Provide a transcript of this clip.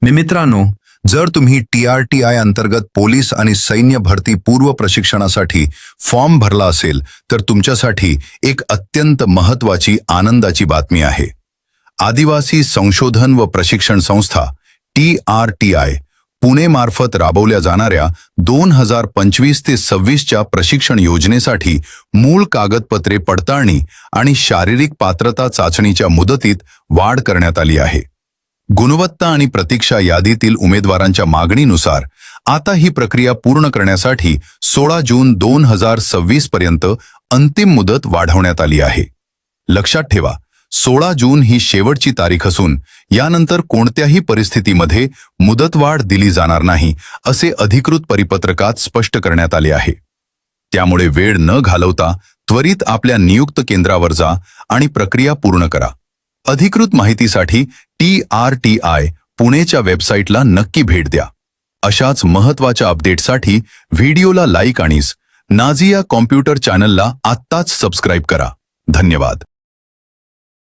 मित्रांनो, जर तुम्ही TRTI अंतर्गत पोलीस आणि सैन्य भरती पूर्व प्रशिक्षणासाठी फॉर्म भरला असेल तर तुमच्यासाठी एक अत्यंत महत्त्वाची आनंदाची बातमी आहे। आदिवासी संशोधन व प्रशिक्षण संस्था TRTI पुणे मार्फत राबवल्या जाणाऱ्या 2025 ते 26 च्या प्रशिक्षण योजनेसाठी मूळ कागदपत्रे पडताळणी आणि शारीरिक पात्रता चाचणीच्या मुदतीत वाढ करण्यात आली आहे। गुणवत्ता आणि प्रतीक्षा यादीतील उमेदवारांच्या मागणीनुसार आता ही प्रक्रिया पूर्ण करण्यासाठी 16 जून 2026 पर्यंत अंतिम मुदत वाढवण्यात आली आहे। लक्षात ठेवा, 16 जून ही शेवटची तारीख असून यानंतर कोणत्याही परिस्थितीमध्ये मुदतवाढ दिली जाणार नाही असे अधिकृत परिपत्रकात स्पष्ट करण्यात आले आहे। त्यामुळे वेळ न घालवता त्वरित आपल्या नियुक्त केंद्रावर जा आणि प्रक्रिया पूर्ण करा। अधिकृत माहितीसाठी TRTI पुणेच्या वेबसाईटला नक्की भेट द्या। अशाच महत्त्वाच्या अपडेटसाठी व्हिडिओला लाईक आणि नाझिया कॉम्प्युटर चॅनलला आत्ताच सबस्क्राईब करा। धन्यवाद।